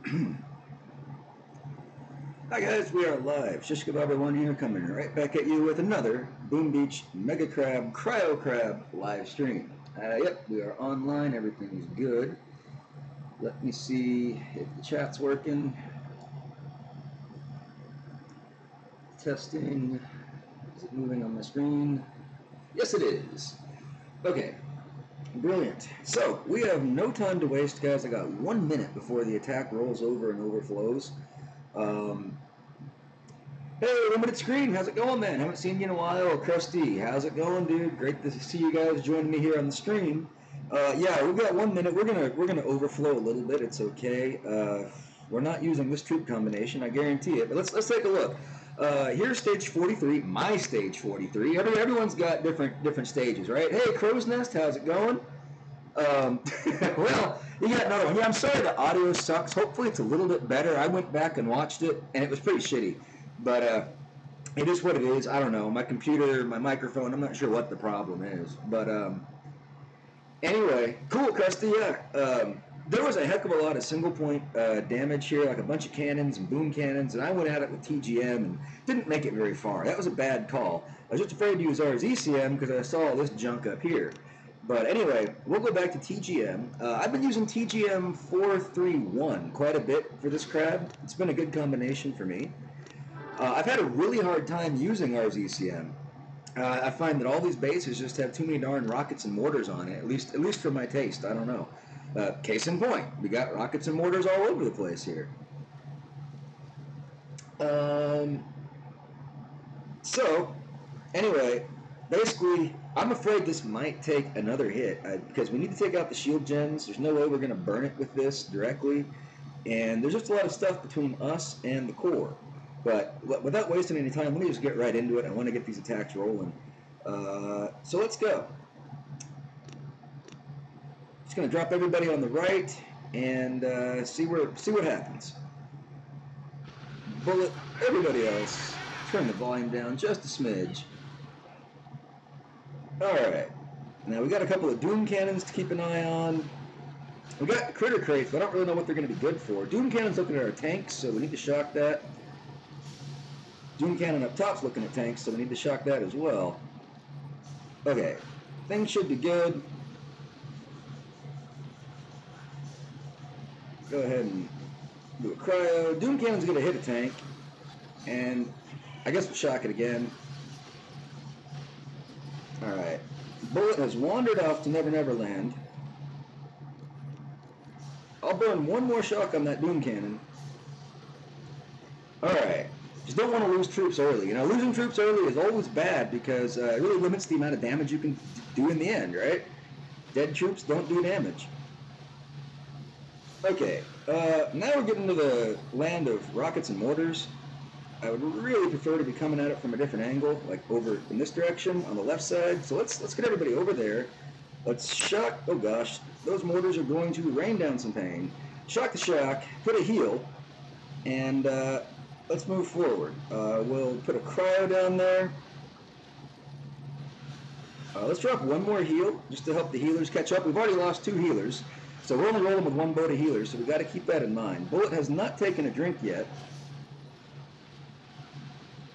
Hi guys, we are live. Shiskabobber 1 here, coming right back at you with another Boom Beach Mega Crab Cryo Crab live stream. Yep, we are online. Everything is good. Let me see if the chat's working. Testing. Is it moving on my screen? Yes, it is. Okay. Brilliant. So, we have no time to waste, guys. I got 1 minute before the attack rolls over and overflows. Hey, limited screen, how's it going, man? Haven't seen you in a while. Krusty, how's it going, dude? Great to see you guys joining me here on the stream. Yeah, we've got 1 minute. We're gonna overflow a little bit. It's okay. We're not using this troop combination, I guarantee it. But let's take a look. Here's stage 43, my stage 43. Everyone's got different stages, right? Hey, Crow's Nest, how's it going? Well, you got another one. Yeah, I'm sorry the audio sucks. Hopefully it's a little bit better. I went back and watched it, and it was pretty shitty. But it is what it is. I don't know. My computer, my microphone, I'm not sure what the problem is. But anyway, cool, Krusty. Yeah. There was a heck of a lot of single point damage here, like a bunch of cannons and boom cannons, and I went at it with TGM and didn't make it very far. That was a bad call. I was just afraid to use RZCM because I saw all this junk up here. But anyway, we'll go back to TGM. I've been using TGM 431 quite a bit for this crab. It's been a good combination for me. I've had a really hard time using RZCM. I find that all these bases just have too many darn rockets and mortars on it, at least for my taste. I don't know. Case in point, we got rockets and mortars all over the place here. So, anyway, basically, I'm afraid this might take another hit because we need to take out the shield gens. There's no way we're going to burn it with this directly. And there's just a lot of stuff between us and the core. But without wasting any time, let me just get right into it. I want to get these attacks rolling. So let's go. Just going to drop everybody on the right and see what happens. Bullet, everybody else. Turn the volume down just a smidge. Alright. Now we got a couple of Doom Cannons to keep an eye on. We got Critter Crates, but I don't really know what they're going to be good for. Doom Cannon's looking at our tanks, so we need to shock that. Doom Cannon up top's looking at tanks, so we need to shock that as well. Okay, things should be good. Go ahead and do a cryo. Doom Cannon's going to hit a tank, and I guess we'll shock it again. Alright, Bullet has wandered off to Never Never Land. I'll burn one more shock on that Doom Cannon. Alright. Just don't want to lose troops early. You know, losing troops early is always bad because it really limits the amount of damage you can do in the end, right? Dead troops don't do damage. Okay, now we're getting to the land of rockets and mortars. I would really prefer to be coming at it from a different angle, like over in this direction on the left side. So let's get everybody over there. Let's shock. Oh gosh, those mortars are going to rain down some pain. Shock the shock, put a heal, and let's move forward. We'll put a cryo down there. Let's drop one more heal just to help the healers catch up. We've already lost 2 healers, so we're only rolling with 1 boat of healers, so we've got to keep that in mind. Bullet has not taken a drink yet.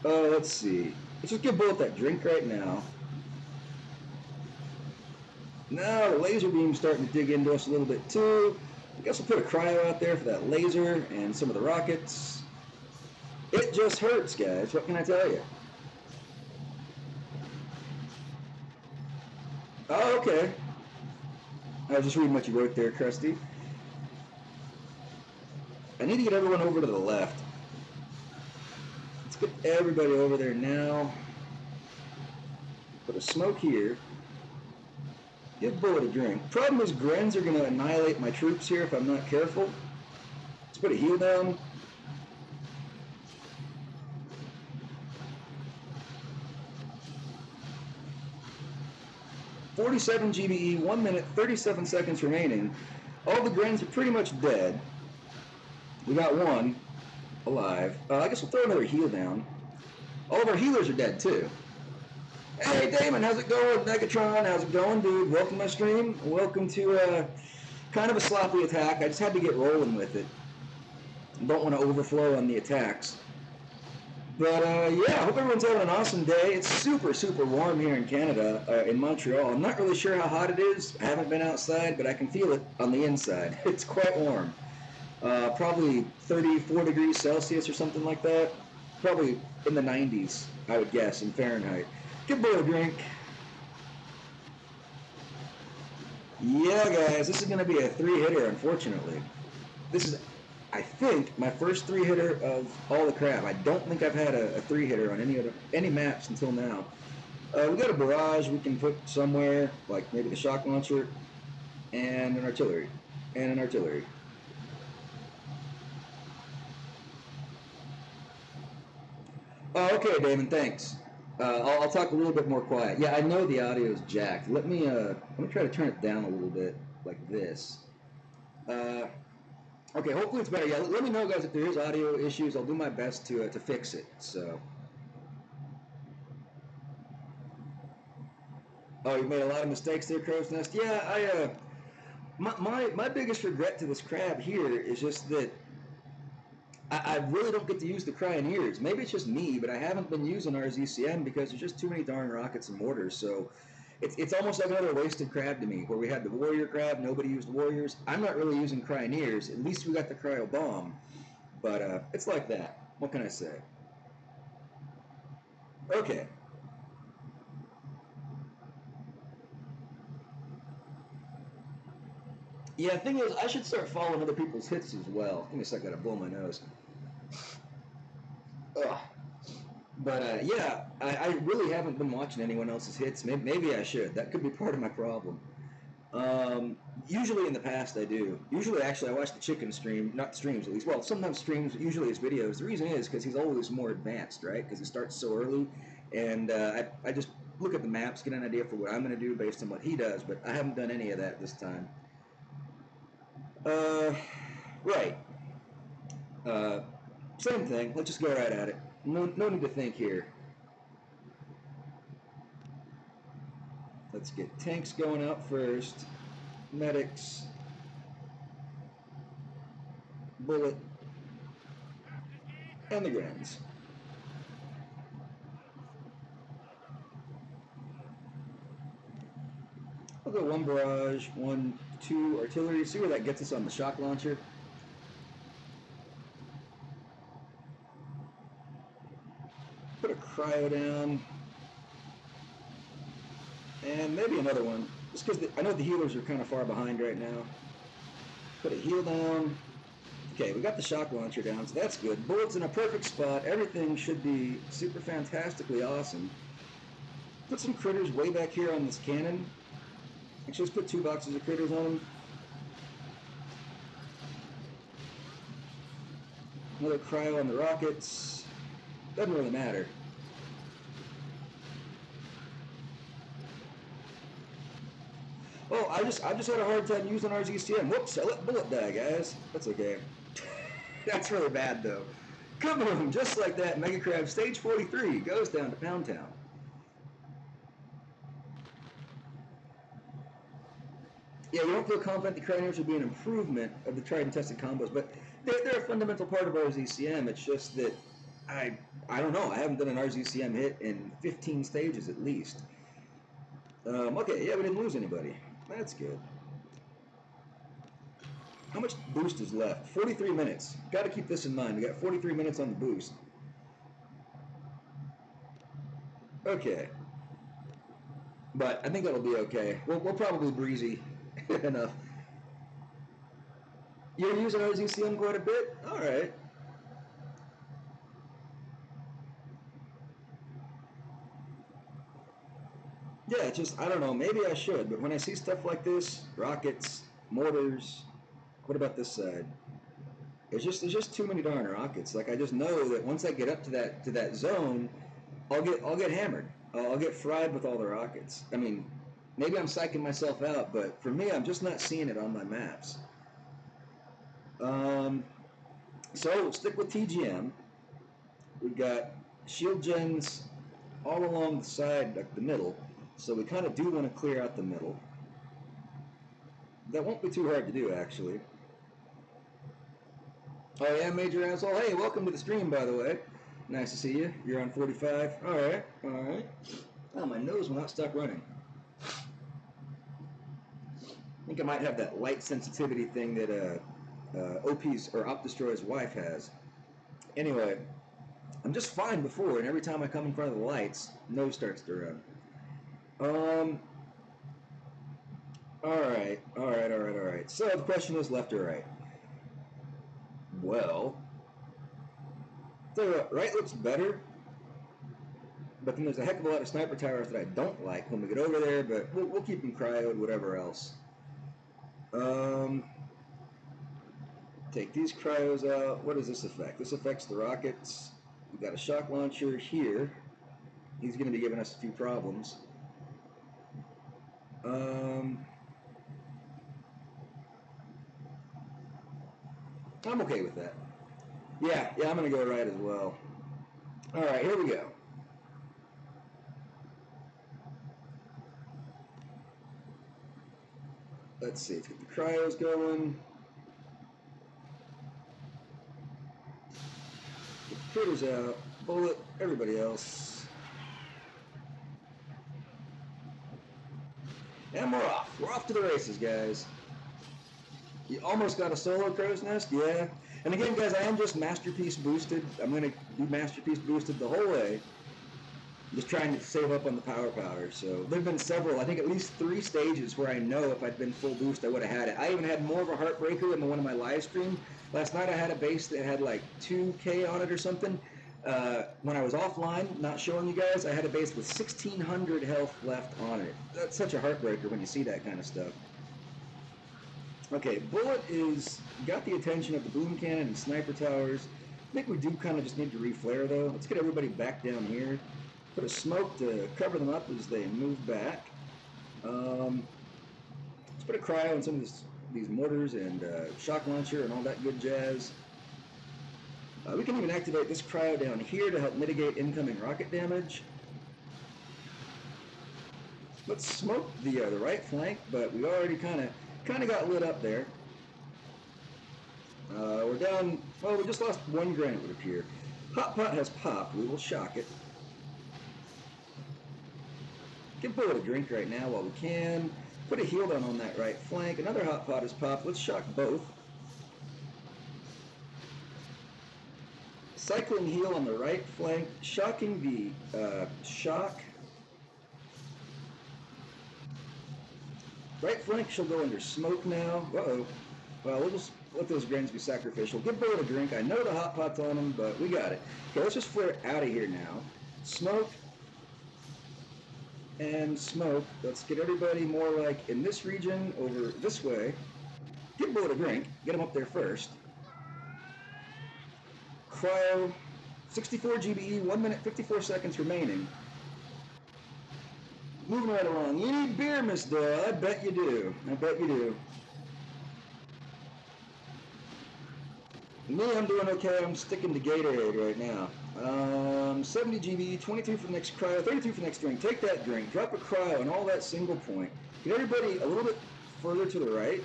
Let's see. Let's just give Bullet that drink right now. Now the laser beam's starting to dig into us a little bit too. I guess we'll put a cryo out there for that laser and some of the rockets. It just hurts, guys. What can I tell you? Oh, okay. I was just reading what you wrote there, Krusty. I need to get everyone over to the left. Let's get everybody over there now. Put a smoke here. Give Bullet a drink. Problem is, Grens are going to annihilate my troops here if I'm not careful. Let's put a heal down. $47 GBE, 1 minute, 37 seconds remaining. All the Grens are pretty much dead. We got 1 alive. I guess we'll throw another heal down. All of our healers are dead too. Hey Damon, how's it going? Megatron, how's it going, dude? Welcome to my stream. Welcome to kind of a sloppy attack. I just had to get rolling with it. Don't want to overflow on the attacks. But yeah, I hope everyone's having an awesome day. It's super, super warm here in Canada, in Montreal. I'm not really sure how hot it is. I haven't been outside, but I can feel it on the inside. It's quite warm. Probably 34 degrees Celsius or something like that. Probably in the 90s, I would guess, in Fahrenheit. Give Bo a drink. Yeah, guys, this is going to be a three-hitter, unfortunately. This is, I think, my first three-hitter of all the crab. I don't think I've had a three-hitter on any maps until now. We got a barrage we can put somewhere, like maybe the shock launcher, and an artillery, and an artillery. Oh, okay, Damon, thanks. I'll talk a little bit more quiet. Yeah, I know the audio is jacked. Let me try to turn it down a little bit, like this. Uh, okay, hopefully it's better. Yeah, let me know, guys, if there is audio issues. I'll do my best to fix it. So, oh, you made a lot of mistakes there, Crow's Nest. Yeah, my biggest regret to this crab here is just that I really don't get to use the crying ears. Maybe it's just me, but I haven't been using RZCM because there's just too many darn rockets and mortars. So it's almost like another wasted crab to me, where we had the warrior crab, nobody used warriors. I'm not really using crying ears. At least we got the cryo bomb, but it's like that. What can I say? Okay. Yeah, the thing is, I should start following other people's hits as well. Give me a second, I gotta blow my nose. Ugh. But yeah, I really haven't been watching anyone else's hits. Maybe I should. That could be part of my problem. Usually in the past I do. Usually, actually, I watch the chicken stream, not streams at least. Well, sometimes streams, usually his videos. The reason is because he's always more advanced, right? Because he starts so early, and I just look at the maps, get an idea for what I'm going to do based on what he does. But I haven't done any of that this time. Uh, right. Uh, Same thing. Let's just go right at it. No need to think here. Let's get tanks going out first. Medics. Bullet. And the Grens. I'll go one barrage, one, two artillery. See where that gets us on the shock launcher. Put a cryo down. And maybe another one. Just because I know the healers are kind of far behind right now. Put a heal down. Okay, we got the shock launcher down, so that's good. Bullets in a perfect spot. Everything should be super fantastically awesome. Put some critters way back here on this cannon. Actually, let's put 2 boxes of critters on them. Another cryo on the rockets. Doesn't really matter. Oh, I just had a hard time using RZCM. Whoops, I let bullet die, guys. That's okay. That's really bad, though. Kaboom! Just like that, Mega Crab Stage 43 goes down to Pound Town. Yeah, you don't feel confident the Craniums would be an improvement of the tried and tested combos, but they're a fundamental part of RZCM. It's just that I don't know. I haven't done an RZCM hit in 15 stages at least. Okay, yeah, we didn't lose anybody. That's good. How much boost is left? 43 minutes. Got to keep this in mind. We got 43 minutes on the boost. Okay. But I think that'll be okay. We'll probably breezy enough. You're using RZCM quite a bit? All right. Yeah, just, I don't know, maybe I should, but when I see stuff like this, rockets, mortars, what about this side? There's just too many darn rockets. Like, I just know that once I get up to that zone, I'll get hammered. I'll get fried with all the rockets. I mean, maybe I'm psyching myself out, but for me, I'm just not seeing it on my maps. So we'll stick with TGM. We've got shield gens all along the side, like the middle. So we kind of do want to clear out the middle. That won't be too hard to do, actually. Oh yeah, Major Asshole. Hey, welcome to the stream, by the way. Nice to see you. You're on 45. All right, all right. Oh, my nose will not stop running. I think I might have that light sensitivity thing that OP's or Op Destroy's wife has. Anyway, I'm just fine before, and every time I come in front of the lights, nose starts to run. All right, all right, all right, all right. So the question is left or right? Well, tell you what, right looks better, but then there's a heck of a lot of sniper towers that I don't like when we get over there, but we'll keep them cryoed, whatever else. Take these cryos out. What does this affect? This affects the rockets. We've got a shock launcher here. He's going to be giving us a few problems. I'm okay with that. Yeah, I'm going to go right as well. All right, here we go. Let's see, let's get the cryos going. Get the critters out. Bullet, everybody else. And we're off. We're off to the races, guys. You almost got a solo crow's nest, yeah. And again, guys, I am just Masterpiece boosted. I'm going to do Masterpiece boosted the whole way. Just trying to save up on the power. So there have been several, I think at least 3 stages where I know if I'd been full boost, I would have had it. I even had more of a heartbreaker than the one of my live stream. Last night I had a base that had like 2K on it or something. When I was offline, not showing you guys, I had a base with 1,600 health left on it. That's such a heartbreaker when you see that kind of stuff. Okay, Bullet is got the attention of the boom cannon and sniper towers. I think we do kind of just need to reflare though. Let's get everybody back down here. Put a smoke to cover them up as they move back. Let's put a cryo on some of these mortars and shock launcher and all that good jazz. We can even activate this cryo down here to help mitigate incoming rocket damage. Let's smoke the right flank, but we already kind of got lit up there. We're down. Well, we just lost 1 granite, would appear. Hot pot has popped. We will shock it. Give Bullet a drink right now while we can. Put a heal down on that right flank. Another hot pot has popped. Let's shock both. Cycling heal on the right flank. Shocking the shock. Right flank shall go under smoke now. Uh-oh. Well, we'll just let those grains be sacrificial. Give Bullet a drink. I know the hot pot's on him, but we got it. Okay, let's just flare out of here now. Smoke. And smoke. Let's get everybody more like in this region over this way. Give Bullet a drink. Get him up there first. Cryo. 64 GBE, 1 minute 54 seconds remaining. Moving right along. You need beer, Miss Doyle. I bet you do. I bet you do. Me, I'm doing okay. I'm sticking to Gatorade right now. 70 GB, 23 for the next cryo, 33 for the next drink. Take that drink, drop a cryo, and all that single point. Get everybody a little bit further to the right.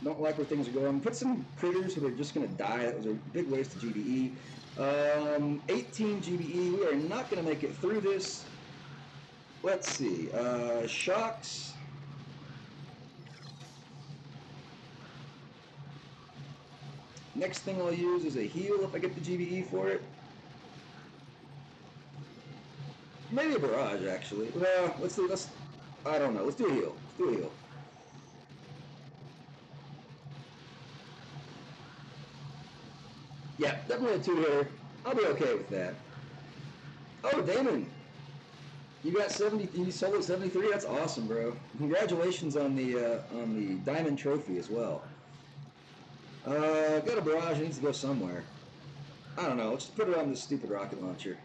Don't like where things are going. Put some critters who are just going to die. That was a big waste of GBE. 18 GBE. We are not going to make it through this. Let's see. Shocks. Next thing I'll use is a heal if I get the GBE for it. Maybe a barrage, actually. Well, I don't know. Let's do a heal. Let's do a heal. Yeah, definitely a 2-hitter. I'll be okay with that. Oh, Damon. You got 70. You soloed 73. That's awesome, bro. Congratulations on the diamond trophy as well. Got a barrage. It needs to go somewhere. I don't know. Let's just put it on this stupid rocket launcher.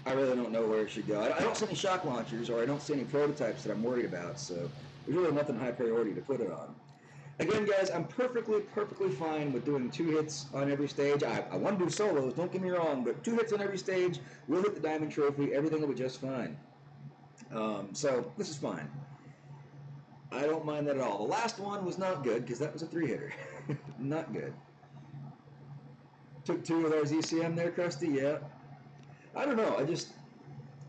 I really don't know where it should go. I don't see any shock launchers, or I don't see any prototypes that I'm worried about. So there's really nothing high priority to put it on. Again, guys, I'm perfectly fine with doing 2 hits on every stage. I want to do solos. Don't get me wrong, but 2 hits on every stage. We'll hit the diamond trophy. Everything will be just fine. So this is fine. I don't mind that at all. The last one was not good because that was a 3-hitter. Not good. Took 2 with our ZCM there, Krusty. Yeah. I don't know.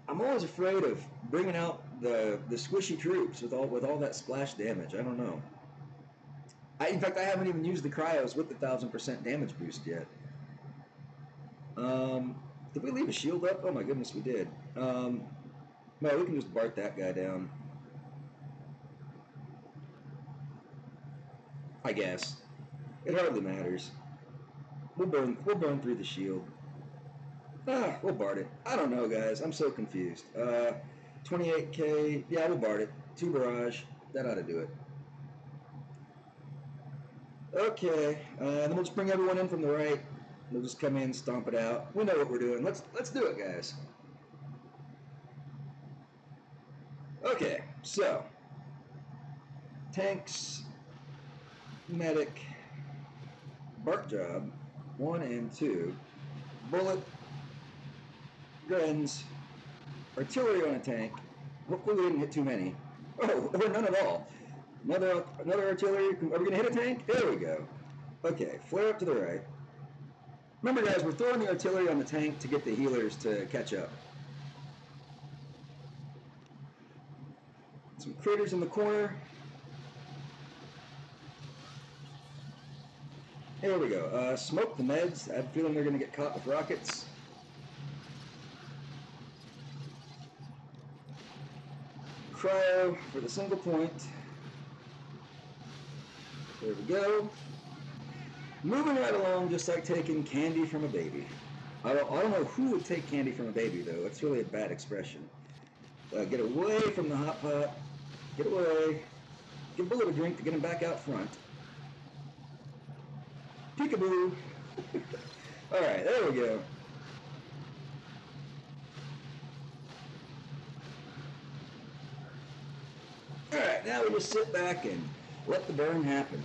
I'm always afraid of bringing out the squishy troops with all that splash damage. I don't know. In fact, I haven't even used the cryos with the 1000% damage boost yet. Did we leave a shield up? Oh my goodness, we did. No, we can just Bart that guy down. I guess. It hardly matters. We'll burn through the shield. We'll Bart it. I don't know, guys. I'm so confused. 28k. Yeah, we'll Bart it. 2 barrage. That ought to do it. Okay. Then we'll just bring everyone in from the right. We'll just come in, stomp it out. We know what we're doing. Let's do it, guys. Okay. So tanks, medic, Bart job, 1 and 2, bullet, guns, artillery on a tank. Hopefully we didn't hit too many. Oh, or none at all. Another artillery. Are we going to hit a tank? There we go. Okay, flare up to the right. Remember, guys, we're throwing the artillery on the tank to get the healers to catch up. Some critters in the corner. Here we go. Smoke the meds. I have a feeling they're going to get caught with rockets. Cryo for the single point. There we go. Moving right along, just like taking candy from a baby. I don't know who would take candy from a baby, though. It's really a bad expression. Get away from the hot pot. Get away. Give Bullet a drink to get him back out front. Peekaboo. Alright, there we go. Alright, now we just sit back and let the burn happen.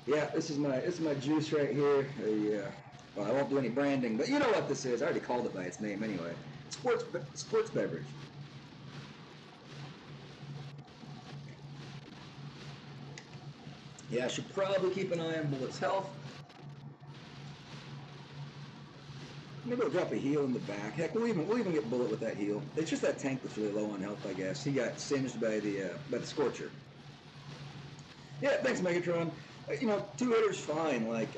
Yeah, this is my juice right here. Well, I won't do any branding, but you know what this is. I already called it by its name anyway. Sports beverage. Yeah, I should probably keep an eye on Bullet's health. Maybe we'll drop a heal in the back. Heck, we'll even get Bullet with that heal. It's just that tank that's really low on health, I guess. He got singed by the Scorcher. Yeah, thanks, Megatron. 2 hitters fine. Like,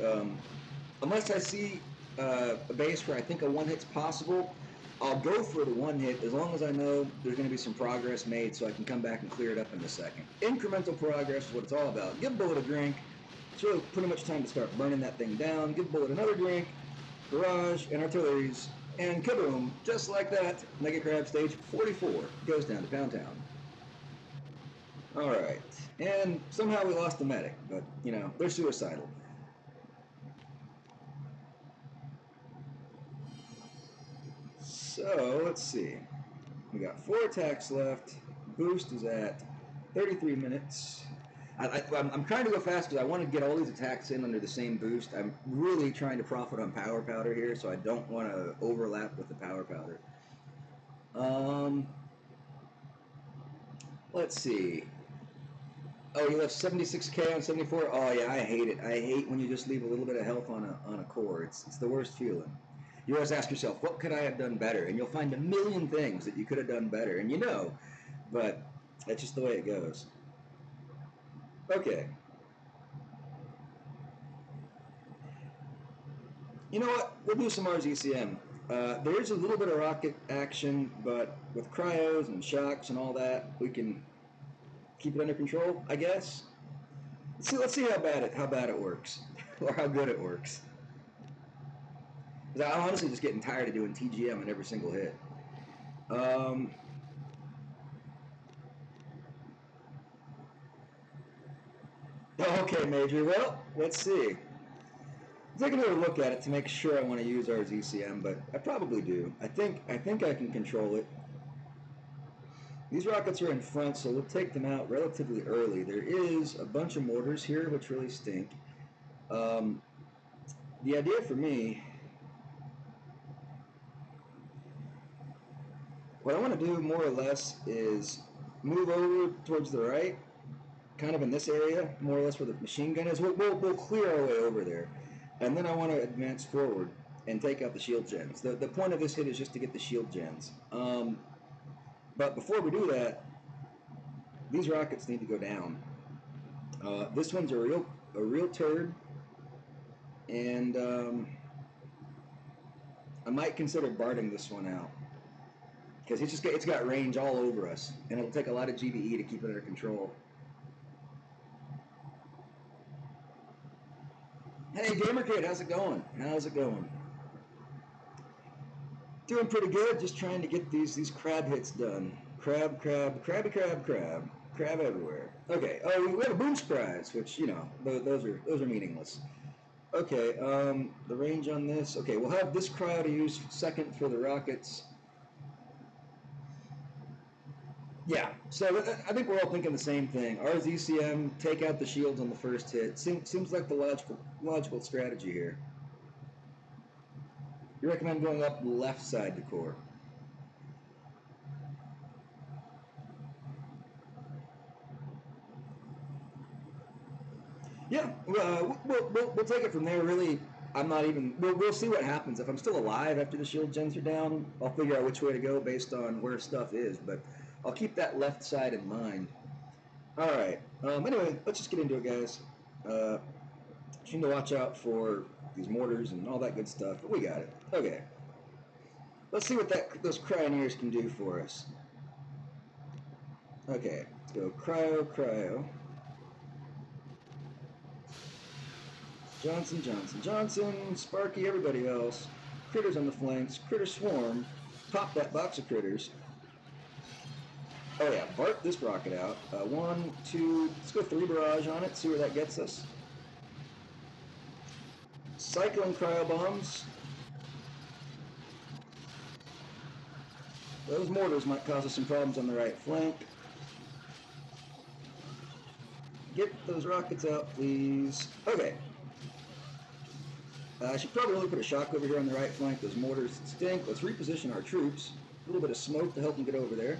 unless I see a base where I think a 1-hit's possible, I'll go for the 1-hit as long as I know there's going to be some progress made so I can come back and clear it up in a second. Incremental progress is what it's all about. Give Bullet a drink. It's really pretty much time to start burning that thing down. Give Bullet another drink, barrage, and artilleries, and kaboom, just like that, Mega Crab stage 44 goes down to Pound Town. Alright, and somehow we lost the medic, but, they're suicidal. So, let's see. We got 4 attacks left. Boost is at 33 minutes. I'm trying to go fast because I want to get all these attacks in under the same boost. I'm really trying to profit on Power Powder here, so I don't want to overlap with the Power Powder. Let's see. Oh, you left 76k on 74? Oh, yeah, I hate it. I hate when you just leave a little bit of health on a core. It's the worst feeling. You always ask yourself, what could I have done better? And you'll find a million things that you could have done better. And but that's just the way it goes. Okay. You know what? We'll do some RZCM. There is a little bit of rocket action, but with cryos and shocks and all that, we can keep it under control, I guess. Let's see how bad it works, or how good it works. Because I'm honestly just getting tired of doing TGM on every single hit. Okay, Major. Well, let's see. Taking another look at it to make sure I want to use our ZCM, but I probably do. I think I can control it. These rockets are in front, so we'll take them out relatively early. There is a bunch of mortars here, which really stink. The idea for me, what I want to do more or less is move over towards the right, kind of in this area, more or less where the machine gun is. We'll clear our way over there. And then I want to advance forward and take out the shield gens. The point of this hit is just to get the shield gens. But before we do that, these rockets need to go down. This one's a real turd, and I might consider Barting this one out because it's got range all over us, and it'll take a lot of GBE to keep it under control. Hey, Gamer Kid, how's it going? How's it going? Doing pretty good. Just trying to get these crab hits done. Crab, crabby crab, crab everywhere. Okay. Oh, we have a boom surprise, which those are meaningless. Okay. The range on this. Okay, we'll have this cryo to use second for the rockets. Yeah. So I think we're all thinking the same thing. RZCM, take out the shields on the first hit. Seems like the logical strategy here. You recommend going up the left side to core. Yeah, we'll take it from there. Really, I'm not even. We'll see what happens. If I'm still alive after the shield gens are down, I'll figure out which way to go based on where stuff is. But I'll keep that left side in mind. All right. Anyway, let's just get into it, guys. Just need to watch out for these mortars and all that good stuff. But we got it. Okay. Let's see what those cryoneers can do for us. Okay. Let's go cryo. Johnson, Sparky, everybody else. Critters on the flanks, critter swarm. Pop that box of critters. Oh yeah, Bart this rocket out. 1, 2, let's go 3 barrage on it, see where that gets us. Cycling cryo bombs. Those mortars might cause us some problems on the right flank. Get those rockets out, please. Okay. I should probably really put a shock over here on the right flank. Those mortars stink. Let's reposition our troops. A little bit of smoke to help them get over there.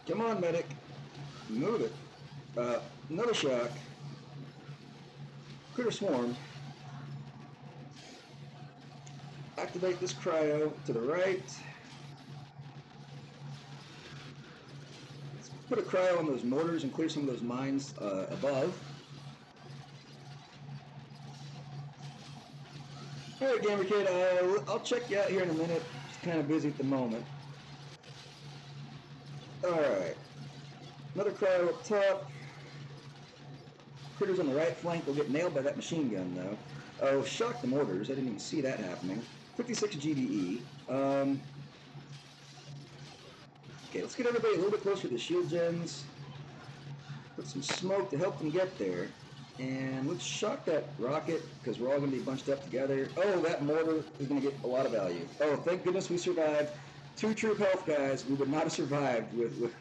Come on, medic. Move it. Another shock. Critter swarm. Activate this cryo to the right. Let's put a cryo on those mortars and clear some of those mines above. Alright, Gamer Kid, I'll check you out here in a minute. Just kind of busy at the moment. Alright. Another cryo up top. Critters on the right flank will get nailed by that machine gun, though. Oh, shock the mortars. I didn't even see that happening. 56 GDE. Okay, let's get everybody a little bit closer to the shield gens. Put some smoke to help them get there. And let's shock that rocket, because we're all going to be bunched up together. Oh, that mortar is going to get a lot of value. Oh, thank goodness we survived. 2 troop health, guys. We would not have survived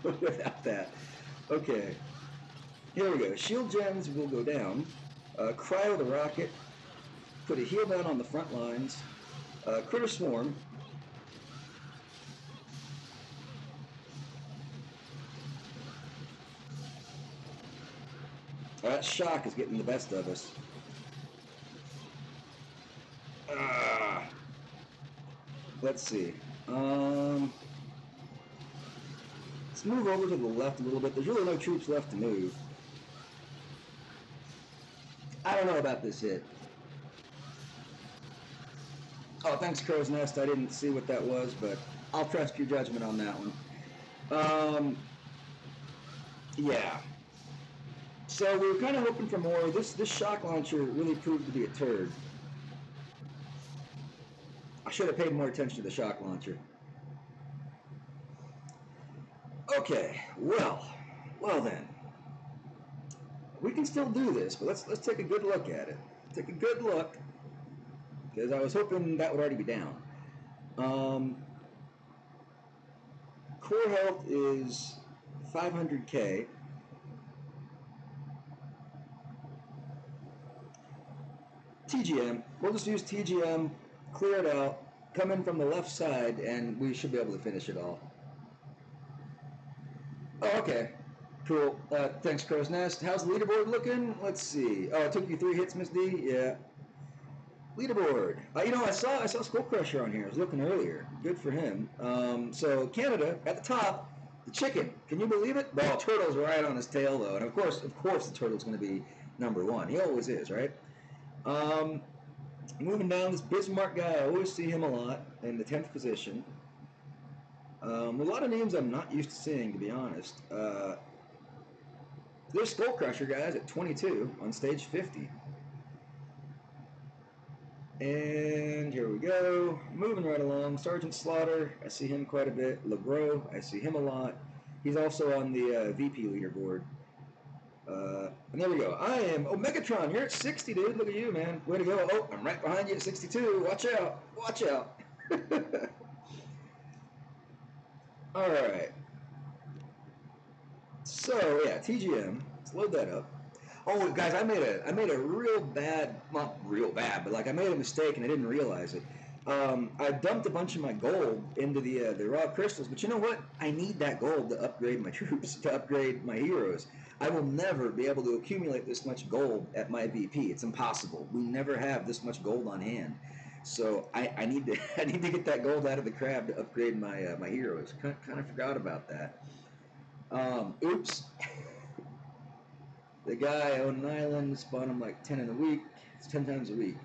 without that. Okay. Here we go. Shield gens will go down. Cryo the rocket. Put a heal down on the front lines. Critter swarm. That shock is getting the best of us. Let's see. Let's move over to the left a little bit. There's really no troops left to move. I don't know about this hit. Oh, thanks, Crow's Nest. I didn't see what that was, but I'll trust your judgment on that one. Yeah. So we were kind of hoping for more. This shock launcher really proved to be a turd. I should have paid more attention to the shock launcher. Okay, well then. We can still do this, but let's take a good look at it. Take a good look, because I was hoping that would already be down. Core health is 500k. TGM. We'll just use TGM, clear it out, come in from the left side, and we should be able to finish it all. Oh, okay. Cool. Thanks, Crow's Nest. How's the leaderboard looking? Let's see. Oh, it took you 3 hits, Miss D? Yeah. Leaderboard. You know, I saw Skull Crusher on here. I was looking earlier. Good for him. So Canada at the top. The chicken. Can you believe it? Well, Turtle's right on his tail though, and of course, the Turtle's going to be #1. He always is, right? Moving down, this Bismarck guy. I always see him a lot in the 10th position. A lot of names I'm not used to seeing, to be honest. There's Skull Crusher guys at 22 on stage 50. And here we go. Moving right along. Sergeant Slaughter, I see him quite a bit. LeGros, I see him a lot. He's also on the VP leaderboard. And there we go. I am. Oh, Megatron, you're at 60, dude. Look at you, man. Way to go. Oh, I'm right behind you at 62. Watch out. Watch out. All right. So, yeah, TGM. Let's load that up. Oh, guys, I made a real bad, not real bad, but like I made a mistake and I didn't realize it. I dumped a bunch of my gold into the raw crystals, but you know what? I need that gold to upgrade my troops, to upgrade my heroes. I will never be able to accumulate this much gold at my VP. It's impossible. We never have this much gold on hand. So I need to get that gold out of the crab to upgrade my my heroes. Kind of forgot about that. Oops. The guy owned an island, spawned him like 10 in a week. It's 10 times a week.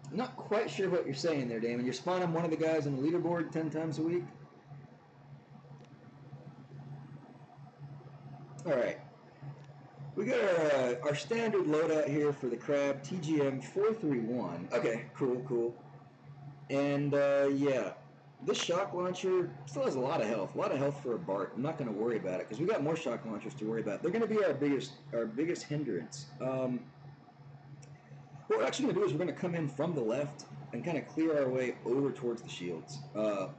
I'm not quite sure what you're saying there, Damon. You're spawning one of the guys on the leaderboard 10 times a week? Alright. We got our standard loadout here for the crab, TGM 431. Okay, cool. And yeah. This shock launcher still has a lot of health for a Bart. I'm not going to worry about it because we got more shock launchers to worry about. They're going to be our biggest hindrance. What we're actually going to do is we're going to come in from the left and kind of clear our way over towards the shields.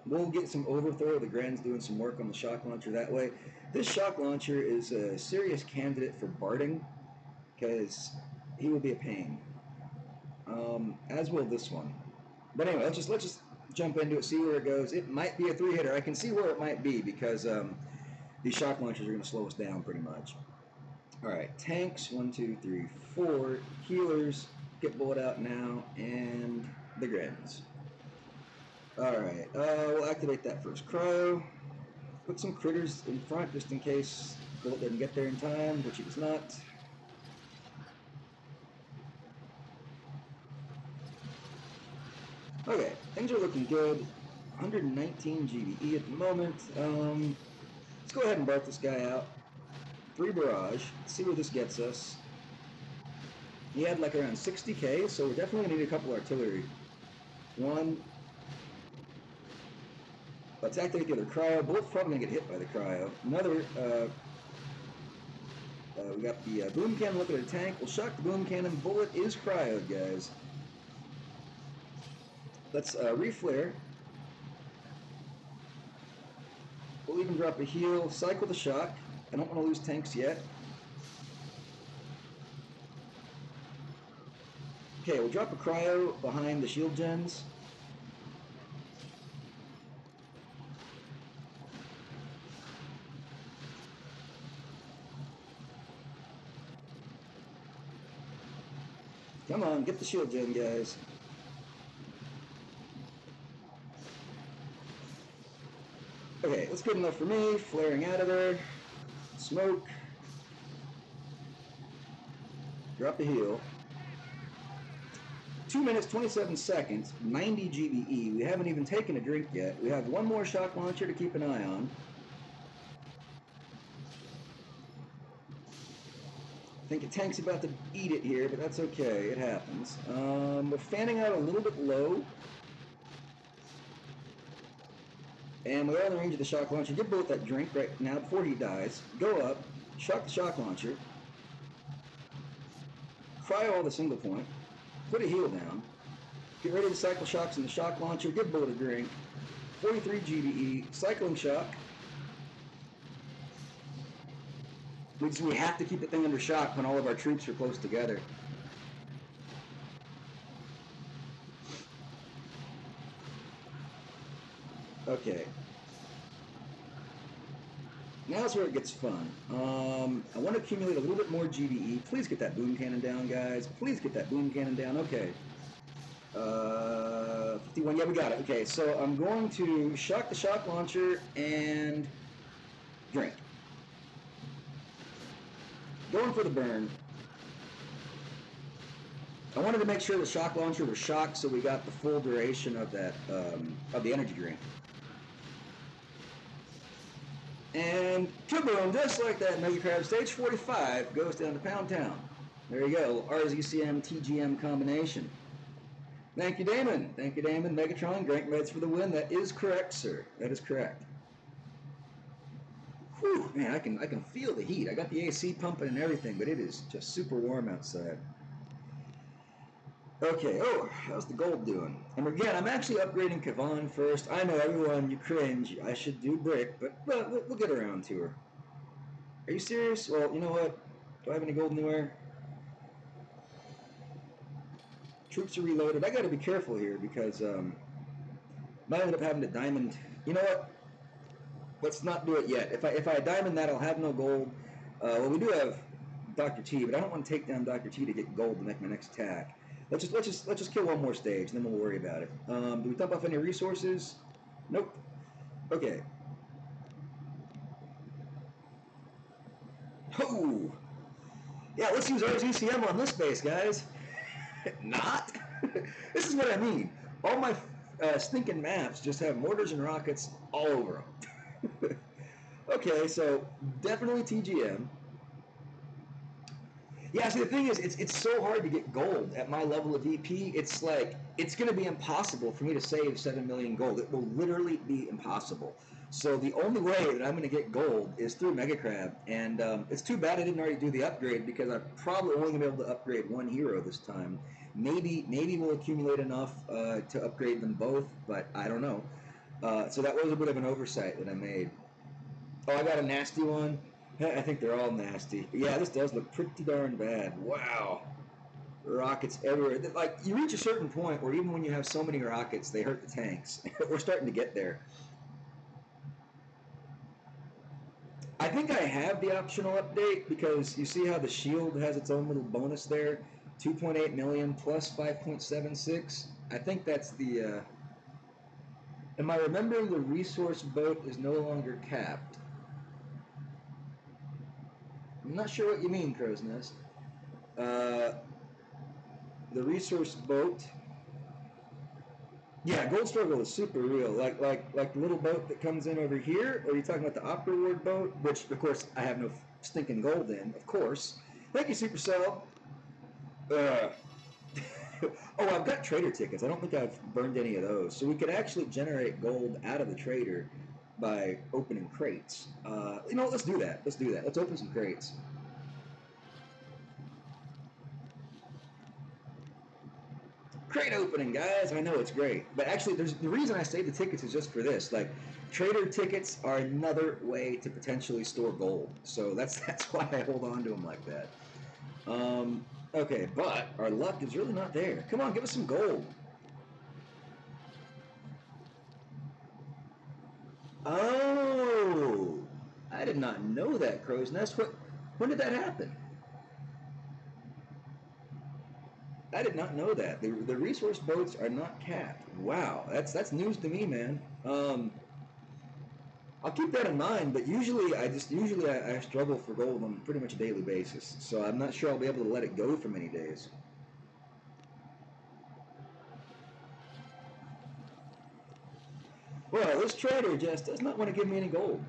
We'll get some overthrow. The Gren's doing some work on the shock launcher that way. This shock launcher is a serious candidate for Barting because he will be a pain. As will this one. But anyway, let's just jump into it, see where it goes. It might be a 3-hitter. I can see where it might be because these shock launchers are going to slow us down pretty much. All right, tanks, 1, 2, 3, 4. Healers, get bullet out now, and the Grens. All right, we'll activate that first cryo. Put some critters in front just in case bullet doesn't get there in time, which it does not. Okay, things are looking good. 119 GBE at the moment. Let's go ahead and BART this guy out. 3 barrage. Let's see where this gets us. He had like around 60k, so we're definitely going to need a couple artillery. 1. Let's activate the other cryo. Bullet's probably going to get hit by the cryo. Another, we got the boom cannon looking at a tank. We'll shock the boom cannon. Bullet is cryoed, guys. Let's reflare. We'll even drop a heal, cycle the shock. I don't want to lose tanks yet. Okay, we'll drop a cryo behind the shield gens. Come on, get the shield gen, guys. Okay, that's good enough for me. Flaring out of there. Smoke. Drop the heal. 2 minutes, 27 seconds, 90 GBE. We haven't even taken a drink yet. We have one more shock launcher to keep an eye on. I think a tank's about to eat it here, but that's okay. It happens. We're fanning out a little bit low. And we're on the range of the shock launcher. Give Bullet that drink right now before he dies. Go up, shock the shock launcher, cryo all the single point, put a heal down, get ready to cycle shocks in the shock launcher, give Bullet a drink, 43 GBE, cycling shock. We have to keep the thing under shock when all of our troops are close together. Okay. Now's where it gets fun. I want to accumulate a little bit more GBE. Please get that boom cannon down, guys. Please get that boom cannon down. Okay. 51. Yeah, we got it. Okay, so I'm going to shock the shock launcher and drink. Going for the burn. I wanted to make sure the shock launcher was shocked, so we got the full duration of that of the energy drink. And kaboom, just like that, Mega Crab stage 45 goes down to Pound Town. There you go, RZCM TGM combination. Thank you, Damon. Thank you, Damon. Megatron, Drank Meds for the win. That is correct, sir. That is correct. Whew, man, I can feel the heat. I got the AC pumping and everything, but it is just super warm outside. Okay, oh, how's the gold doing? And again, I'm actually upgrading Kavan first. I know everyone, you cringe. I should do brick, but we'll get around to her. Are you serious? Well, you know what? Do I have any gold anywhere? Troops are reloaded. I got to be careful here because might end up having to diamond. You know what? Let's not do it yet. If I diamond that, I'll have no gold. Well, we do have Dr. T, but I don't want to take down Dr. T to get gold to make my next attack. Let's just kill one more stage, and then we'll worry about it. Do we top off any resources? Nope. Okay. Oh! Yeah, let's use RZCM on this base, guys. Not? This is what I mean. All my stinking maps just have mortars and rockets all over them. Okay, so definitely TGM. Yeah, see, the thing is, it's so hard to get gold at my level of VP. It's like, it's going to be impossible for me to save 7 million gold. It will literally be impossible. So the only way that I'm going to get gold is through Mega Crab. And it's too bad I didn't already do the upgrade because I'm probably only going to be able to upgrade one hero this time. Maybe we'll accumulate enough to upgrade them both, but I don't know. So that was a bit of an oversight that I made. Oh, I got a nasty one. I think they're all nasty. But yeah, this does look pretty darn bad. Wow. Rockets everywhere. Like, you reach a certain point where even when you have so many rockets, they hurt the tanks. We're starting to get there. I think I have the optional update because you see how the shield has its own little bonus there? 2.8 million plus 5.76. I think that's the... Am I remembering the resource boat is no longer capped? I'm not sure what you mean, Crow's Nest. The resource boat. Yeah, Gold Struggle is super real. Like the little boat that comes in over here, or are you talking about the Opera Ward boat? Which, of course, I have no stinking gold in, of course. Thank you, Supercell. Oh, I've got trader tickets. I don't think I've burned any of those. So we could actually generate gold out of the trader by opening crates. You know, let's do that. Let's do that. Let's open some crates. Crate opening, guys. I know it's great, but actually, the reason I save the tickets is just for this. Like, trader tickets are another way to potentially store gold. So that's why I hold on to them like that. Okay, but our luck is really not there. Come on, give us some gold. Oh, I did not know that, Crow's Nest. When did that happen? I did not know that. The resource boats are not capped. Wow, that's news to me, man. I'll keep that in mind, but usually I struggle for gold on pretty much a daily basis, so I'm not sure I'll be able to let it go for many days. Well, this trader just does not want to give me any gold.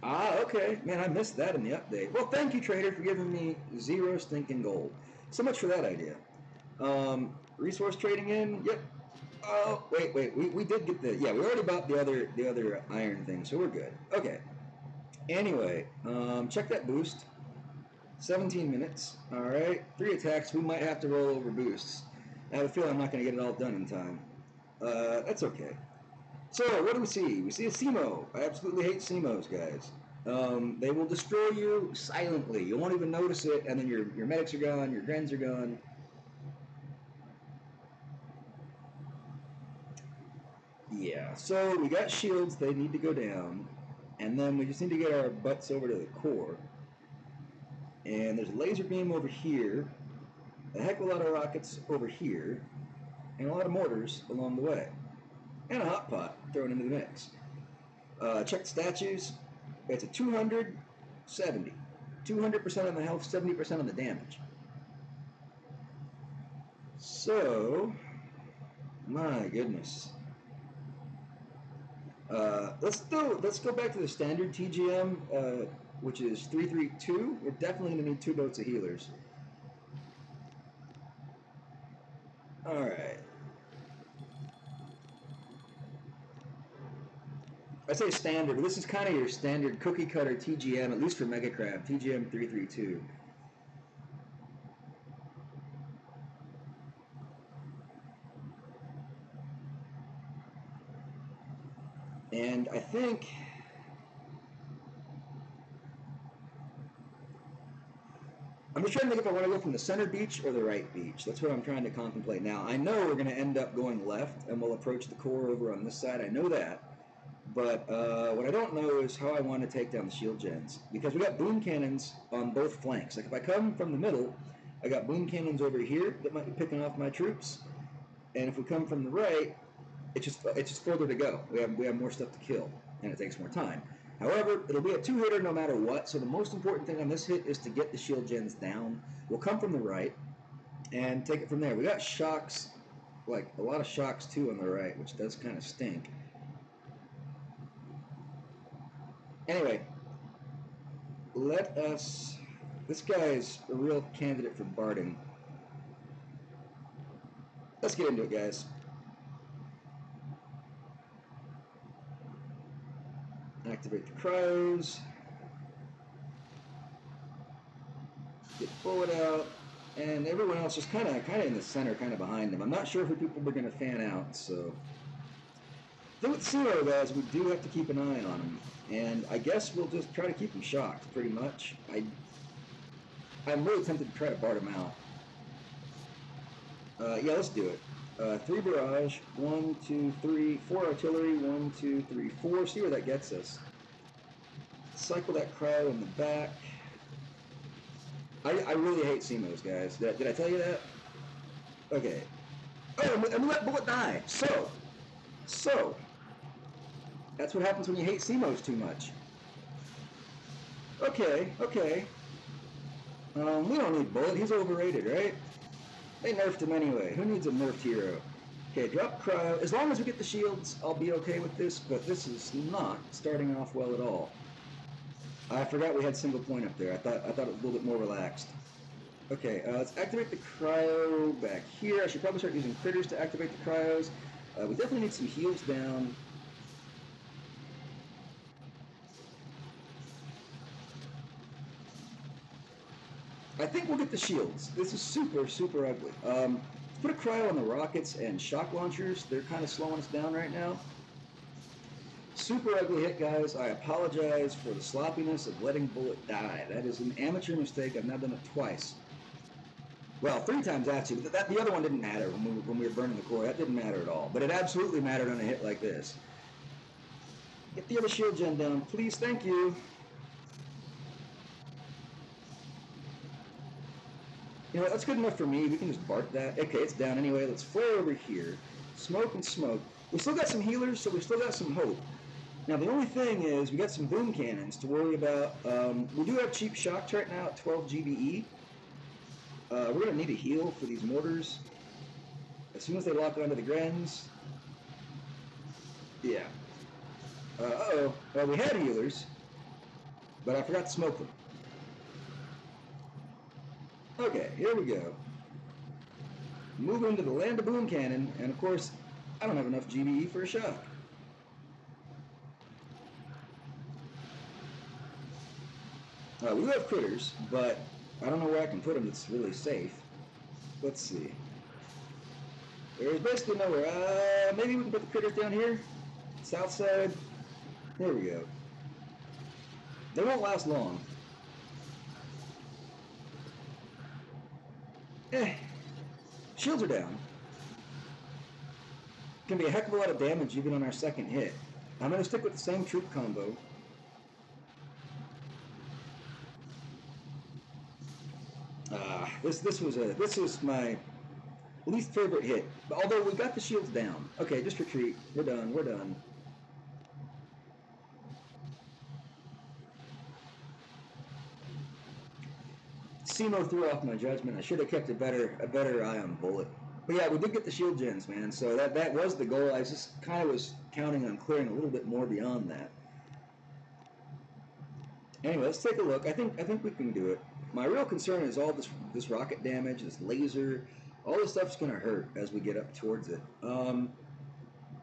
Ah, okay. Man, I missed that in the update. Well, thank you, trader, for giving me 0 stinking gold. So much for that idea. Resource trading in? Yep. Oh, wait. We did get the... Yeah, we already bought the other iron thing, so we're good. Okay. Anyway, check that boost. 17 minutes. All right. 3 attacks. We might have to roll over boosts. I have a feeling I'm not going to get it all done in time. That's okay. So, what do we see? We see a SEMO. I absolutely hate SEMOs, guys. They will destroy you silently. You won't even notice it, and then your medics are gone, your Grens are gone. Yeah, so we got shields, they need to go down, and then we just need to get our butts over to the core. And there's a laser beam over here, a heck of a lot of rockets over here, and a lot of mortars along the way. And a hot pot thrown into the mix. Check the statues. It's a 270. 200% on the health, 70% on the damage. So, my goodness. Let's go back to the standard TGM, which is 332. We're definitely going to need 2 boats of healers. Alright. I say standard, but this is kind of your standard cookie cutter TGM, at least for Mega Crab, TGM 332. And I think I'm just trying to think if I want to go from the center beach or the right beach. That's what I'm trying to contemplate now. I know we're going to end up going left, and we'll approach the core over on this side. I know that. But what I don't know is how I want to take down the shield gens. Because we got boom cannons on both flanks. Like if I come from the middle, I got boom cannons over here that might be picking off my troops. And if we come from the right, it's just further to go. We have more stuff to kill, and it takes more time. However, it'll be a 2-hitter no matter what, so the most important thing on this hit is to get the shield gens down. We'll come from the right and take it from there. We got shocks, like a lot of shocks too on the right, which does kind of stink. Anyway, this guy is a real candidate for barding. Let's get into it, guys. Activate the cryos. Get bullet out, and everyone else just kind of in the center, kind of behind them. I'm not sure who people are going to fan out, so. The thing with Zero, guys, we do have to keep an eye on them, and I guess we'll just try to keep them shocked, pretty much. I'm really tempted to try to bard them out. Yeah, let's do it. 3 barrage, 1, 2, 3, 4 artillery, 1, 2, 3, 4. See where that gets us. Cycle that crowd in the back. I really hate CMOs, guys. Did I tell you that? Okay. Oh, and we let bullet die. So. That's what happens when you hate CMOs too much. Okay. We don't need bullet. He's overrated, right? They nerfed him anyway. Who needs a nerfed hero? Okay, drop cryo. As long as we get the shields, I'll be okay with this, but this is not starting off well at all. I forgot we had single point up there. I thought it was a little bit more relaxed. Okay, let's activate the cryo back here. I should probably start using critters to activate the cryos. We definitely need some heals down. I think we'll get the shields. This is super, super ugly. Let's put a cryo on the rockets and shock launchers. They're kind of slowing us down right now. Super ugly hit, guys. I apologize for the sloppiness of letting bullet die. That is an amateur mistake. I've now done it twice. Well, 3 times actually. But the other one didn't matter when we were burning the core. That didn't matter at all. But it absolutely mattered on a hit like this. Get the other shield gen down, please. Thank you. You know what, that's good enough for me. We can just bark that. Okay, it's down anyway. Let's flare over here. Smoke and smoke. We still got some healers, so we still got some hope. Now, the only thing is we got some boom cannons to worry about. We do have cheap shocks right now at 12 GBE. We're going to need a heal for these mortars. As soon as they lock onto the Grens. Yeah. Uh-oh. Well, we had healers, but I forgot to smoke them. Okay, here we go. Move into the land of boom cannon, and of course, I don't have enough GBE for a shock. We have critters, but I don't know where I can put them that's really safe. Let's see. There's basically nowhere. Maybe we can put the critters down here? South side? There we go. They won't last long. Shields are down. Can be a heck of a lot of damage even on our second hit. I'm going to stick with the same troop combo. This was my least favorite hit. Although we got the shields down. Okay, just retreat. We're done. We're done. Simo threw off my judgment. I should have kept a better eye on Bullet. But yeah, we did get the shield gens, man. So that was the goal. I just kind of was counting on clearing a little bit more beyond that. Anyway, let's take a look. I think we can do it. My real concern is all this rocket damage, this laser, all this stuff's going to hurt as we get up towards it.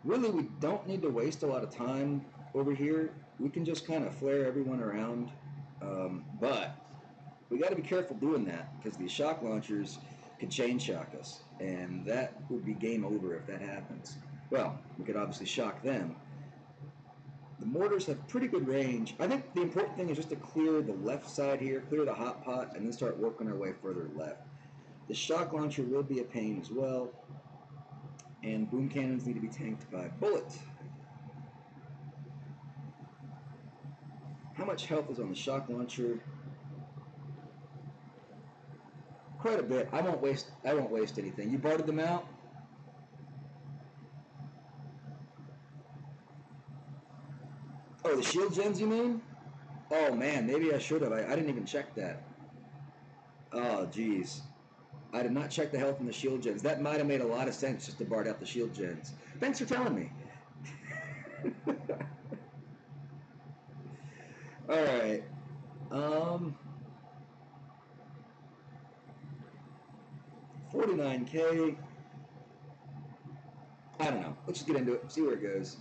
Really, we don't need to waste a lot of time over here. We can just kind of flare everyone around, but we got to be careful doing that because these shock launchers could chain shock us, and that would be game over if that happens. Well, we could obviously shock them. The mortars have pretty good range. I think the important thing is just to clear the left side here, clear the hot pot, and then start working our way further left. The shock launcher will be a pain as well, and boom cannons need to be tanked by Bullet. How much health is on the shock launcher? Quite a bit. I won't waste anything. You bartered them out? Oh, the shield gens, you mean? Oh man, maybe I should have. I didn't even check that. Oh, geez. I did not check the health in the shield gens. That might have made a lot of sense just to BART out the shield gens. Thanks for telling me. Alright. 49K. I don't know. Let's just get into it, see where it goes.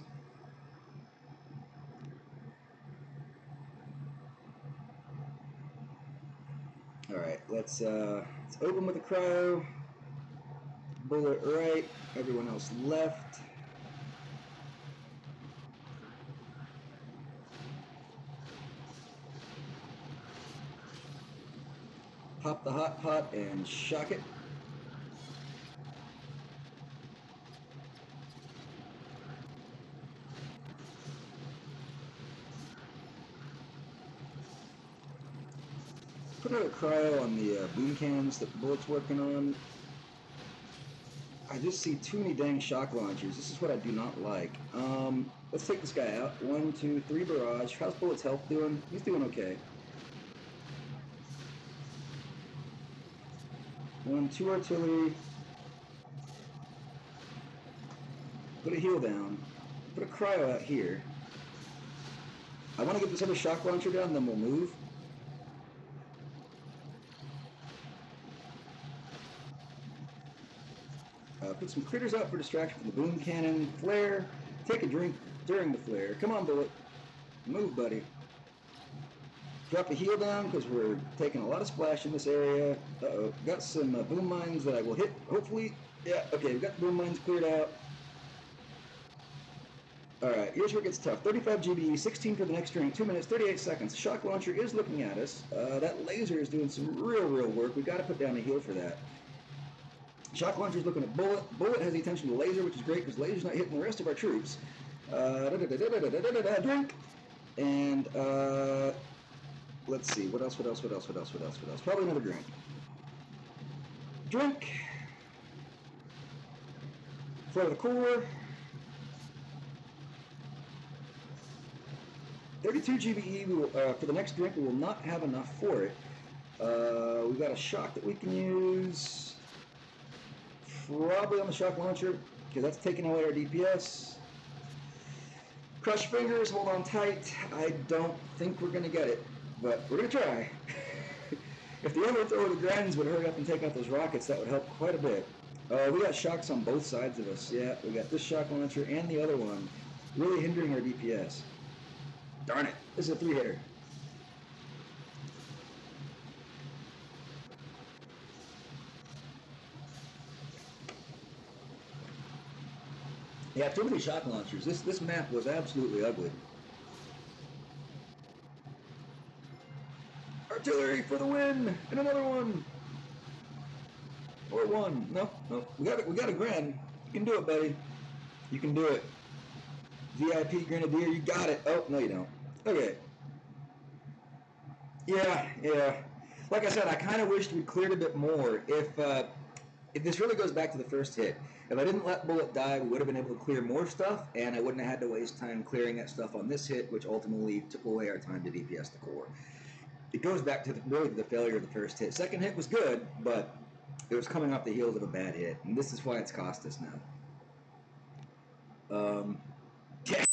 Alright, let's open with a cryo. Bullet right, everyone else left. Pop the hot pot and shock it. Put out a cryo on the boom cannons that Bullet's working on. I just see too many dang shock launchers. This is what I do not like. Let's take this guy out. 1, 2, 3 barrage. How's Bullet's health doing? He's doing okay. 1, 2 artillery. Put a heal down. Put a cryo out here. I want to get this other shock launcher down, then we'll move. Put some critters out for distraction from the boom cannon. Flare. Take a drink during the flare. Come on, Bullet. Move, buddy. Drop a heal down because we're taking a lot of splash in this area. Uh-oh. Got some boom mines that I will hit, hopefully. Yeah, okay, we've got the boom mines cleared out. Alright, here's where it gets tough. 35 GBE, 16 for the next drink, 2 minutes, 38 seconds. The shock launcher is looking at us. That laser is doing some real work. We've got to put down a heal for that. Shock launcher's looking at Bullet. Bullet has the attention to laser, which is great because laser's not hitting the rest of our troops. Drink. And let's see, what else? Probably another drink. Drink. For the core. 32 GBE. We will, for the next drink, we will not have enough for it. We've got a shock that we can use. Probably on the shock launcher, because that's taking away our DPS. Crush fingers, hold on tight. I don't think we're going to get it, but we're going to try. If the overthrow of the Drens would hurry up and take out those rockets, that would help quite a bit. We got shocks on both sides of us. Yeah, we got this shock launcher and the other one, really hindering our DPS. Darn it, this is a 3-hitter. Yeah, too many shock launchers. This map was absolutely ugly. Artillery for the win! And another one! Or one. No. We got a grand. You can do it, buddy. You can do it. VIP Grenadier, you got it. Oh, no you don't. Okay. Yeah. Like I said, I kind of wished we'd cleared a bit more. If this really goes back to the first hit, if I didn't let Bullet die, we would have been able to clear more stuff, and I wouldn't have had to waste time clearing that stuff on this hit, which ultimately took away our time to DPS the core. It goes back to really the failure of the first hit. Second hit was good, but it was coming off the heels of a bad hit, and this is why it's cost us now. Yeah.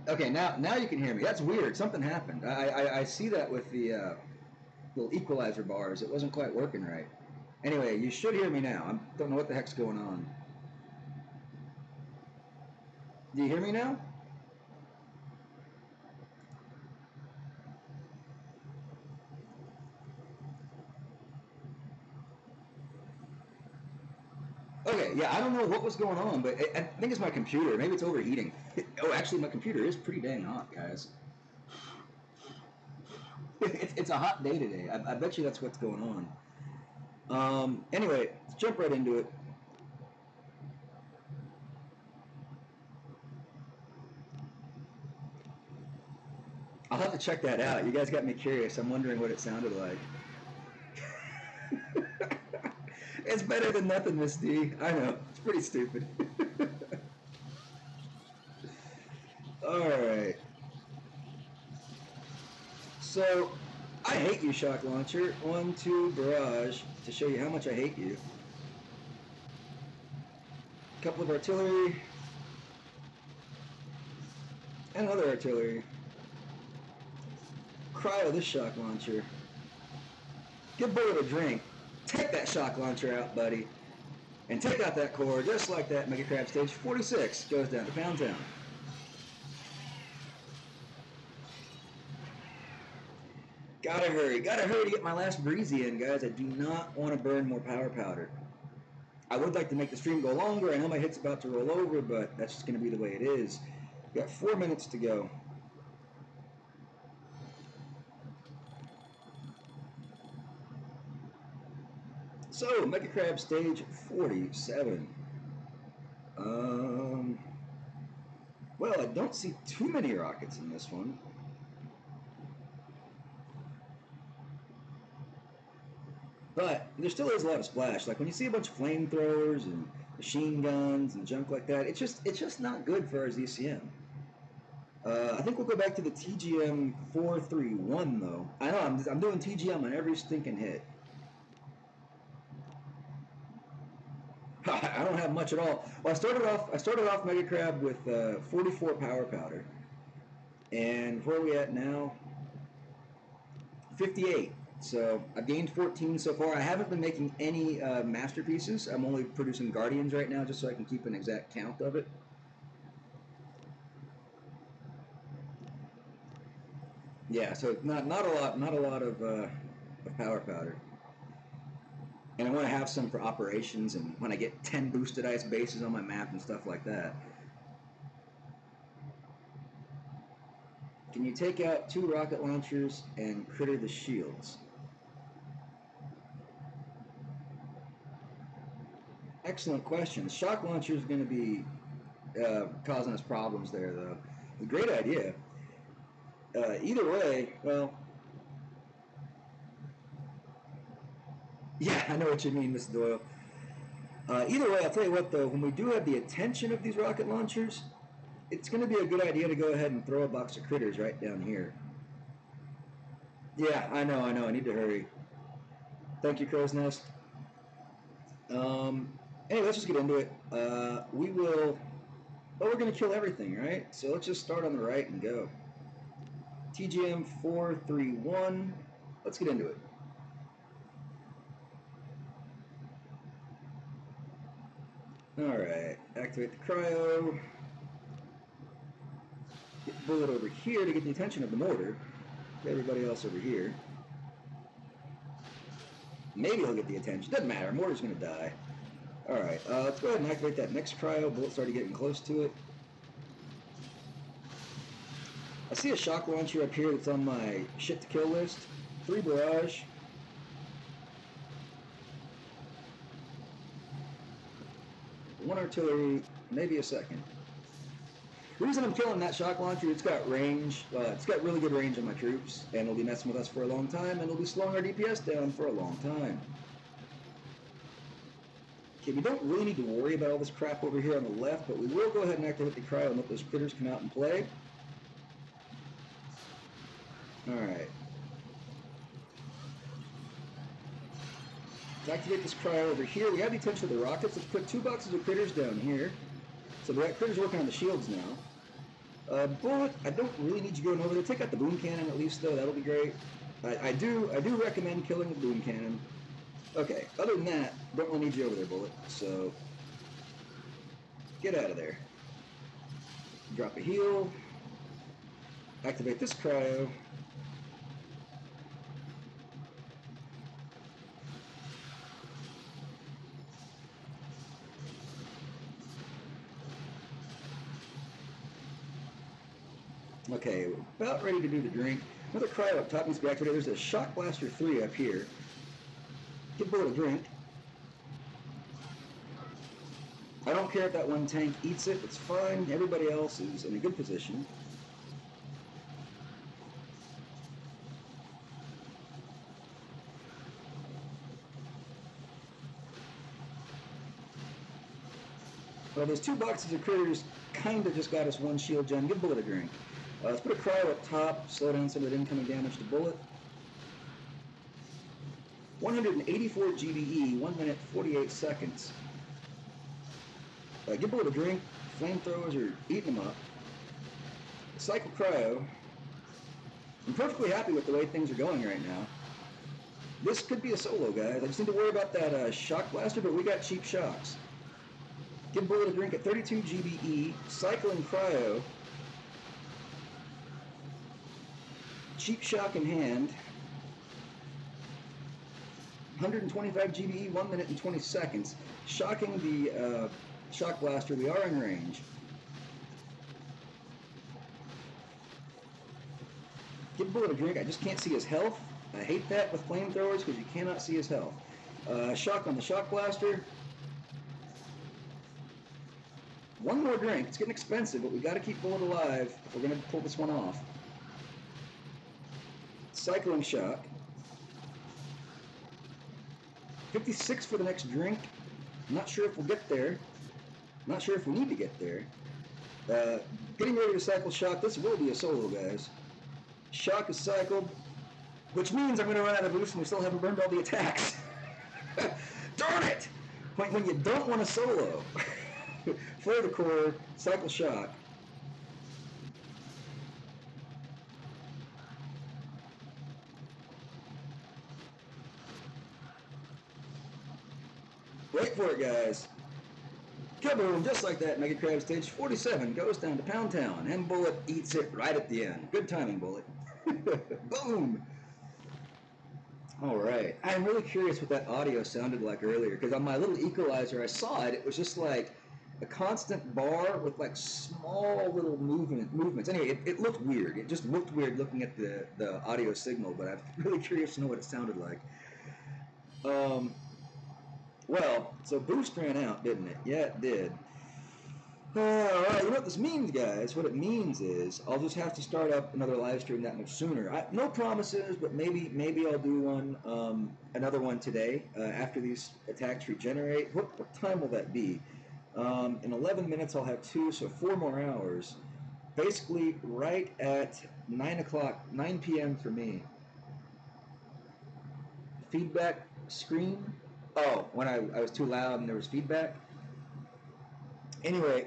Okay, now you can hear me. That's weird. Something happened. I see that with the little equalizer bars. It wasn't quite working right. Anyway, you should hear me now. I don't know what the heck's going on. Do you hear me now? Okay, yeah, I don't know what was going on, but I think it's my computer. Maybe it's overheating. Oh, actually, my computer is pretty dang hot, guys. It's a hot day today. I bet you that's what's going on. Anyway, let's jump right into it. I'll have to check that out. You guys got me curious. I'm wondering what it sounded like. It's better than nothing, Miss D. I know. It's pretty stupid. Alright. So, I hate you, Shock Launcher. 1, 2, barrage. To show you how much I hate you. A couple of artillery. And other artillery. Cryo this shock launcher. Give Bullet a drink. Take that shock launcher out, buddy. And take out that core, just like that. Mega Crab Stage 46 goes down to Pound Town. Gotta hurry to get my last breezy in, guys. I do not want to burn more power powder. I would like to make the stream go longer. I know my hit's about to roll over, but that's just going to be the way it is. We got 4 minutes to go. So, Mega Crab Stage 47. Well, I don't see too many rockets in this one. But there still is a lot of splash. Like when you see a bunch of flamethrowers and machine guns and junk like that, it's just not good for our ZCM. I think we'll go back to the TGM 431 though. I know I'm doing TGM on every stinking hit. I don't have much at all. Well, I started off Mega Crab with 44 power powder, and where are we at now? 58. So I've gained 14 so far. I haven't been making any masterpieces. I'm only producing Guardians right now, just so I can keep an exact count of it. Yeah, so not a lot of power powder. And I want to have some for operations and when I get 10 boosted ice bases on my map and stuff like that. Can you take out 2 rocket launchers and critter the shields? Excellent question. The shock launcher is going to be causing us problems there, though. A great idea. Either way, well, yeah, I know what you mean, Mr. Doyle. Either way, I'll tell you what, though, when we do have the attention of these rocket launchers, it's going to be a good idea to go ahead and throw a box of critters right down here. Yeah, I know. I need to hurry. Thank you, Crow's Nest. Anyway, let's just get into it. We're going to kill everything, right? So let's just start on the right and go. TGM 431. Let's get into it. Alright, activate the cryo. Get the bullet over here to get the attention of the mortar. Get everybody else over here. Maybe he'll get the attention. Doesn't matter. Mortar's going to die. Alright, let's go ahead and activate that next cryo. Bullet's already getting close to it. I see a shock launcher up here that's on my shit to kill list. 3 barrage. 1 artillery, maybe a second. The reason I'm killing that shock launcher, it's got range. It's got really good range on my troops, and it'll be messing with us for a long time, and it'll be slowing our DPS down for a long time. Okay, we don't really need to worry about all this crap over here on the left, but we will go ahead and activate the cryo and let those critters come out and play. Alright. Let's activate this cryo over here. We have the attention of the rockets. Let's put 2 boxes of critters down here. So we got critters working on the shields now. Bullet, I don't really need you going over there. Take out the boom cannon at least, though. That'll be great. I do recommend killing the boom cannon. Okay, other than that, don't really need you over there, Bullet. So, get out of there. Drop a heal. Activate this cryo. Okay, we're about ready to do the drink. Another cryo up top needs to be activated. There's a Shock Blaster 3 up here. Give Bullet a drink. I don't care if that one tank eats it, it's fine. Everybody else is in a good position. Well, those 2 boxes of critters kind of just got us 1 shield gem. Give Bullet a drink. Let's put a cryo up top, slow down some of that incoming damage to Bullet. 184 GBE, 1 minute 48 seconds. Give Bullet a drink. Flamethrowers are eating them up. Cycle cryo. I'm perfectly happy with the way things are going right now. This could be a solo, guys. I just need to worry about that shock blaster, but we got cheap shocks. Give Bullet a drink at 32 GBE. Cycling cryo. Cheap shock in hand. 125 GBE, 1 minute and 20 seconds. Shocking the shock blaster. We are in range. Give Bullet a drink. I just can't see his health. I hate that with flamethrowers because you cannot see his health. Shock on the shock blaster. 1 more drink. It's getting expensive, but we got to keep Bullet alive if we're going to pull this one off. Cycling shock. 56 for the next drink. I'm not sure if we'll get there. I'm not sure if we need to get there. Getting ready to cycle shock. This will be a solo, guys. Shock is cycled, which means I'm going to run out of boost and we still haven't burned all the attacks. Darn it! When you don't want to solo. Flare the core, cycle shock. Wait for it, guys. Kaboom! Just like that, Mega Crab stage 47 goes down to Pound Town, and Bullet eats it right at the end. Good timing, Bullet. Boom! Alright, I'm really curious what that audio sounded like earlier, because on my little equalizer I saw it, it was just like a constant bar with like small little movements. Anyway, it looked weird. It just looked weird looking at the audio signal, but I'm really curious to know what it sounded like. Well, so boost ran out, didn't it? Yeah, it did. Alright, you know what this means, guys? What it means is I'll just have to start up another live stream that much sooner. No promises, but maybe I'll do one, another one today after these attacks regenerate. What time will that be? In 11 minutes I'll have 2, so 4 more hours. Basically right at 9 p.m. for me. Feedback screen? Oh, when I was too loud and there was feedback? Anyway,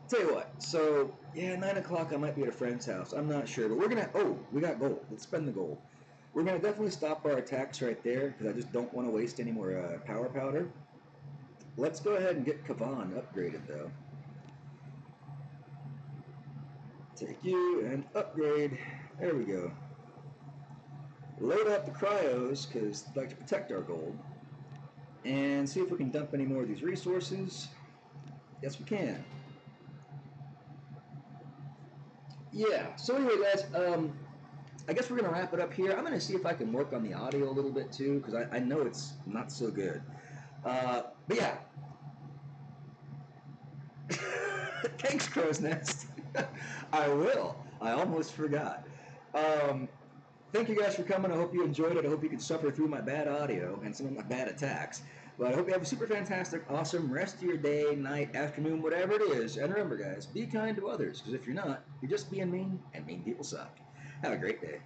tell you what, so, yeah, 9 o'clock I might be at a friend's house. I'm not sure, but we're going to, oh, we got gold. Let's spend the gold. We're going to definitely stop our attacks right there, because I just don't want to waste any more power powder. Let's go ahead and get Kavan upgraded, though. Take you and upgrade. There we go. Load up the cryos because I'd like to protect our gold. And see if we can dump any more of these resources. Yes, we can. Yeah, so anyway, guys, I guess we're going to wrap it up here. I'm going to see if I can work on the audio a little bit, too, because I know it's not so good. But yeah. Thanks, Crow's Nest. I will. I almost forgot. Thank you guys for coming. I hope you enjoyed it. I hope you can suffer through my bad audio and some of my bad attacks. But I hope you have a super fantastic, awesome rest of your day, night, afternoon, whatever it is. And remember, guys, be kind to others, because if you're not, you're just being mean, and mean people suck. Have a great day.